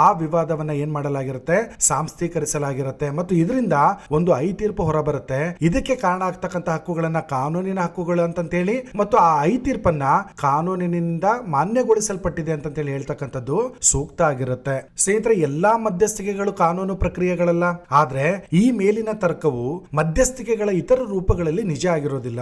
ಆ ವಿವಾದವನ್ನ ಏನ್ ಮಾಡಲಾಗಿರುತ್ತೆ, ಸಾಂಸ್ಥೀಕರಿಸಲಾಗಿರುತ್ತೆ ಮತ್ತು ಇದರಿಂದ ಒಂದು ತೀರ್ಪು ಹೊರಬರುತ್ತೆ. ಇದಕ್ಕೆ ಕಾರಣ ಆಗ್ತಕ್ಕಂಥ ಹಕ್ಕುಗಳನ್ನ ಕಾನೂನಿನ ಹಕ್ಕುಗಳು ಅಂತಂತೇಳಿ ಮತ್ತು ಆ ತೀರ್ಪನ್ನ ಕಾನೂನಿನಿಂದ ಮಾನ್ಯಗೊಳಿಸಲ್ಪಟ್ಟಿದೆ ಅಂತಂತೇಳಿ ಹೇಳ್ತಕ್ಕಂಥದ್ದು ಸೂಕ್ತ ಆಗಿರುತ್ತೆ. ಸ್ನೇಹಿತರೆ, ಎಲ್ಲಾ ಮಧ್ಯಸ್ಥಿಕೆಗಳು ಕಾನೂನು ಪ್ರಕ್ರಿಯೆಗಳಲ್ಲ. ಆದ್ರೆ ಈ ಮೇಲಿನ ತರ್ಕವು ಮಧ್ಯಸ್ಥಿಕೆಗಳ ಇತರ ರೂಪಗಳಲ್ಲಿ ನಿಜ ಆಗಿರೋದಿಲ್ಲ.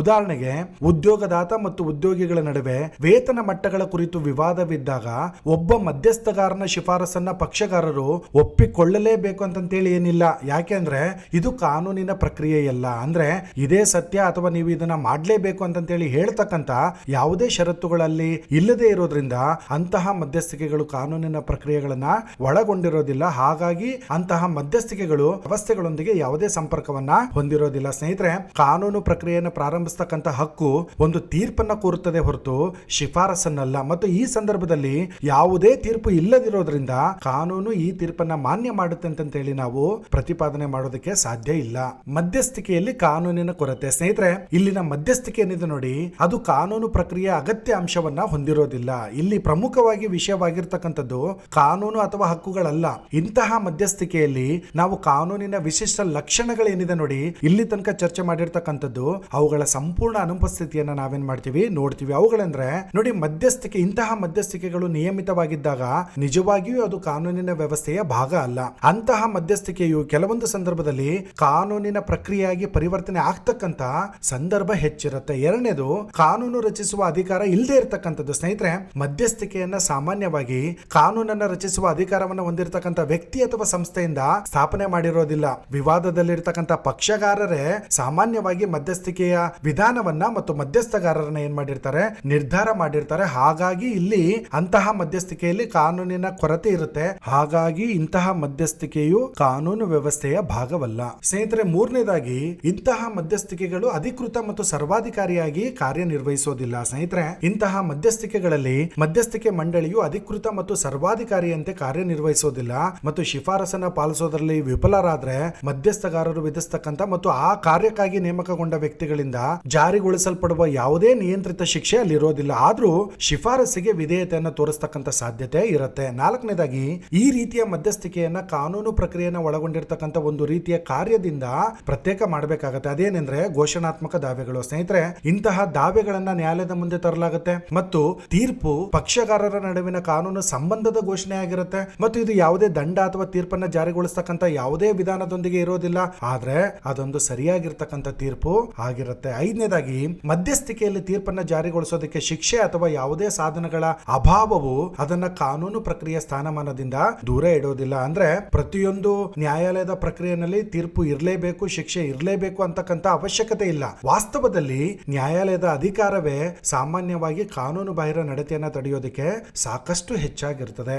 ಉದಾಹರಣೆಗೆ, ಉದ್ಯೋಗದಾತ ಮತ್ತು ಉದ್ಯೋಗಿಗಳ ನಡುವೆ ವೇತನ ಮಟ್ಟಗಳ ಕುರಿತು ವಿವಾದವಿದ್ದಾಗ ಒಬ್ಬ ಮಧ್ಯಸ್ಥಗಾರನ ಶಿಫಾರಸನ್ನ ಪಕ್ಷಗಾರರು ಒಪ್ಪಿಕೊಳ್ಳಲೇಬೇಕು ಅಂತಂತೇಳಿ ಏನಿಲ್ಲ. ಯಾಕೆಂದ್ರೆ ಇದು ಕಾನೂನಿನ ಪ್ರಕ್ರಿಯೆಯಲ್ಲ. ಅಂದ್ರೆ ಇದೇ ಸತ್ಯ ಅಥವಾ ನೀವು ಇದನ್ನ ಮಾಡಲೇಬೇಕು ಅಂತಂತೇಳಿ ಹೇಳ್ತಕ್ಕಂತ ಯಾವುದೇ ಷರತ್ತುಗಳಲ್ಲಿ ಇಲ್ಲದೆ ಇರೋದ್ರಿಂದ ಅಂತಹ ಮಧ್ಯಸ್ಥಿಕೆಗಳು ಕಾನೂನಿನ ಪ್ರಕ್ರಿಯೆಗಳನ್ನ ಒಳಗೊಂಡಿರೋದಿಲ್ಲ. ಹಾಗಾಗಿ ಅಂತಹ ಮಧ್ಯಸ್ಥಿಕೆಗಳು ವ್ಯವಸ್ಥೆಗಳೊಂದಿಗೆ ಯಾವುದೇ ಸಂಪರ್ಕವನ್ನ ಹೊಂದಿರೋದಿಲ್ಲ. ಸ್ನೇಹಿತರೆ, ಕಾನೂನು ಪ್ರಕ್ರಿಯೆಯನ್ನು ಪ್ರಾರಂಭಿಸತಕ್ಕಂತ ಹಕ್ಕು ಒಂದು ತೀರ್ಪನ್ನ ಕೋರುತ್ತದೆ ಹೊರತು ಶಿಫಾರಸನ್ನಲ್ಲ. ಮತ್ತು ಈ ಸಂದರ್ಭದಲ್ಲಿ ಯಾವುದೇ ತೀರ್ಪು ಇಲ್ಲದಿರೋದ್ರಿಂದ ಕಾನೂನು ಈ ತೀರ್ಪನ್ನ ಮಾನ್ಯ ಮಾಡುತ್ತೆ ಅಂತಂತೇಳಿ ನಾವು ಪ್ರತಿಪಾದನೆ ಮಾಡೋದಕ್ಕೆ ಸಾಧ್ಯ ಇಲ್ಲ. ಮಧ್ಯಸ್ಥಿಕೆಯಲ್ಲಿ ಕಾನೂನಿನ ಕೊರತೆ. ಸ್ನೇಹಿತರೆ, ಇಲ್ಲಿನ ಮಧ್ಯಸ್ಥಿಕೆ ಏನಿದೆ ನೋಡಿ, ಅದು ಕಾನೂನು ಪ್ರಕ್ರಿಯೆ ಅಗತ್ಯ ಅಂಶವನ್ನ ಹೊಂದಿರೋದಿಲ್ಲ. ಇಲ್ಲಿ ಪ್ರಮುಖವಾಗಿ ವಿಷಯವಾಗಿರ್ತಕ್ಕಂಥದ್ದು ಕಾನೂನು ಅಥವಾ ಹಕ್ಕುಗಳಲ್ಲ. ಇಂತಹ ಮಧ್ಯಸ್ಥಿಕೆಯಲ್ಲಿ ನಾವು ಕಾನೂನಿನ ವಿಶಿಷ್ಟ ಲಕ್ಷಣಗಳೇನಿದೆ ನೋಡಿ, ಇಲ್ಲಿ ತನಕ ಚರ್ಚೆ ಮಾಡಿರ್ತಕ್ಕಂಥದ್ದು ಅವುಗಳ ಸಂಪೂರ್ಣ ಅನುಪಸ್ಥಿತಿಯನ್ನ ನಾವೇನ್ ಮಾಡ್ತೀವಿ ನೋಡ್ತೀವಿ. ಅವುಗಳಂದ್ರೆ ನೋಡಿ, ಮಧ್ಯಸ್ಥಿಕೆ, ಇಂತಹ ಮಧ್ಯಸ್ಥಿಕೆಗಳು ನಿಯಮಿತವಾಗಿದ್ದಾಗ ನಿಜವಾಗಿಯೂ ಅದು ಕಾನೂನಿನ ವ್ಯವಸ್ಥೆಯ ಭಾಗ ಅಲ್ಲ. ಅಂತಹ ಮಧ್ಯಸ್ಥಿಕೆಯು ಕೆಲವೊಂದು ಸಂದರ್ಭದಲ್ಲಿ ಕಾನೂನಿನ ಪ್ರಕ್ರಿಯೆಯಾಗಿ ಪರಿವರ್ತನೆ ಆಗ್ತಕ್ಕಂತ ಸಂದರ್ಭ ಹೆಚ್ಚಿರುತ್ತೆ. ಎರಡನೇದು, ಕಾನೂನು ರಚಿಸುವ ಅಧಿಕಾರ ಇಲ್ಲದೆ ಇರತಕ್ಕಂಥದ್ದು. ಸ್ನೇಹಿತರೆ, ಮಧ್ಯಸ್ಥಿಕೆಯನ್ನ ಸಾಮಾನ್ಯವಾಗಿ ಕಾನೂನನ್ನ ರಚಿಸುವ ಅಧಿಕಾರವನ್ನು ಹೊಂದಿರತಕ್ಕಂಥ ವ್ಯಕ್ತಿ ಅಥವಾ ಸಂಸ್ಥೆಯಿಂದ ಸ್ಥಾಪನೆ ಮಾಡಿರೋದಿಲ್ಲ. ವಿವಾದದಲ್ಲಿರ್ತಕ್ಕಂಥ ಪಕ್ಷಗಾರರೇ ಸಾಮಾನ್ಯವಾಗಿ ಮಧ್ಯಸ್ಥಿಕೆಯ ವಿಧಾನವನ್ನ ಮತ್ತು ಮಧ್ಯಸ್ಥಗಾರರನ್ನ ಏನ್ ಮಾಡಿರ್ತಾರೆ, ನಿರ್ಧಾರ ಮಾಡಿರ್ತಾರೆ. ಹಾಗಾಗಿ ಇಲ್ಲಿ ಅಂತಹ ಮಧ್ಯಸ್ಥಿಕೆಯಲ್ಲಿ ಕಾನೂನಿನ ಕೊರತೆ ಇರುತ್ತೆ. ಹಾಗಾಗಿ ಇಂತಹ ಮಧ್ಯಸ್ಥಿಕೆಯು ಕಾನೂನು ವ್ಯವಸ್ಥೆಯ ಭಾಗವಲ್ಲ. ಸ್ನೇಹಿತರೆ, ಮೂರನೇದಾಗಿ, ಇಂತಹ ಮಧ್ಯಸ್ಥಿಕೆಗಳು ಅಧಿಕೃತ ಮತ್ತು ಸರ್ವಾಧಿಕಾರಿಯಾಗಿ ಕಾರ್ಯನಿರ್ವಹಿಸೋದಿಲ್ಲ. ಸ್ನೇಹಿತರೆ, ಇಂತಹ ಮಧ್ಯಸ್ಥಿಕೆಗಳಲ್ಲಿ ಮಧ್ಯಸ್ಥಿಕೆ ಮಂಡಳಿಯು ಅಧಿಕೃತ ಮತ್ತು ಸರ್ವಾಧಿಕಾರಿಯಂತೆ ಕಾರ್ಯನಿರ್ವಹಿಸೋದಿಲ್ಲ ಮತ್ತು ಶಿಫಾರಸನ್ನ ಪಾಲಿಸೋದ್ರಲ್ಲಿ ವಿಫಲರಾದ್ರೆ ಮಧ್ಯಸ್ಥಗಾರರು ವಿಧಿಸ್ತಕ್ಕಂಥ ಮತ್ತು ಆ ಕಾರ್ಯಕ್ಕಾಗಿ ನೇಮಕಗೊಂಡ ವ್ಯಕ್ತಿಗಳಿಂದ ಜಾರಿಗೊಳಿಸಲ್ಪಡುವ ಯಾವುದೇ ನಿಯಂತ್ರಿತ ಶಿಕ್ಷೆ ಅಲ್ಲಿರೋದಿಲ್ಲ. ಆದ್ರೂ ಶಿಫಾರಸಿಗೆ ವಿಧೇಯತೆಯನ್ನು ತೋರಿಸ್ತಕ್ಕಂಥ ಸಾಧ್ಯತೆ ಇರುತ್ತೆ. ನಾಲ್ಕನೇದಾಗಿ, ಈ ರೀತಿಯ ಮಧ್ಯಸ್ಥಿಕೆಯನ್ನ ಕಾನೂನು ಪ್ರಕ್ರಿಯೆಯನ್ನು ಒಳಗೊಂಡಿರ್ತಕ್ಕಂಥ ಒಂದು ರೀತಿಯ ಕಾರ್ಯದಿಂದ ಪ್ರತ್ಯೇಕ ಮಾಡಬೇಕಾಗತ್ತೆ. ಅದೇನೆಂದ್ರೆ ಘೋಷಣಾತ್ಮಕ ದಾವೆಗಳು. ಸ್ನೇಹಿತರೆ, ಇಂತಹ ದಾವೆಗಳನ್ನ ನ್ಯಾಯಾಲಯದ ಮುಂದೆ ತರಲಾಗುತ್ತೆ ಮತ್ತು ತೀರ್ಪು ಪಕ್ಷಗಾರರ ನಡುವಿನ ಕಾನೂನು ಸಂಬಂಧದ ಘೋಷಣೆ ಆಗಿರುತ್ತೆ ಮತ್ತು ಇದು ಯಾವುದೇ ದಂಡ ಅಥವಾ ತೀರ್ಪನ್ನ ಜಾರಿಗೊಳಿಸ್ತಕ್ಕಂಥ ಯಾವುದೇ ವಿಧಾನದೊಂದಿಗೆ ಇರೋದಿಲ್ಲ. ಆದ್ರೆ ಅದೊಂದು ಸರಿಯಾಗಿರ್ತಕ್ಕಂಥ ತೀರ್ಪು ಆಗಿರುತ್ತೆ. ಐದನೇದಾಗಿ, ಮಧ್ಯಸ್ಥಿಕೆಯಲ್ಲಿ ತೀರ್ಪನ್ನ ಜಾರಿಗೊಳಿಸೋದಕ್ಕೆ ಶಿಕ್ಷೆ ಅಥವಾ ಯಾವುದೇ ಸಾಧನಗಳ ಅಭಾವವು ಅದನ್ನ ಕಾನೂನು ಪ್ರಕ್ರಿಯೆ ಸ್ಥಾನಮಾನದಿಂದ ದೂರ ಇಡೋದಿಲ್ಲ. ಅಂದ್ರೆ ಪ್ರತಿಯೊಂದು ನ್ಯಾಯಾಲಯದ ಪ್ರಕ್ರಿಯೆಯಲ್ಲಿ ತೀರ್ಪು ಇರಲೇಬೇಕು, ಶಿಕ್ಷೆ ಇರಲೇಬೇಕು ಅಂತಕ್ಕಂಥ ಅವಶ್ಯಕತೆ ಇಲ್ಲ. ವಾಸ್ತವದಲ್ಲಿ ನ್ಯಾಯಾಲಯದ ಅಧಿಕಾರವೇ ಸಾಮಾನ್ಯವಾಗಿ ಕಾನೂನು ಬಾಹಿರ ನಡತೆಯನ್ನ ತಡೆಯೋದಕ್ಕೆ ಸಾಕಷ್ಟು ಹೆಚ್ಚಾಗಿರ್ತದೆ.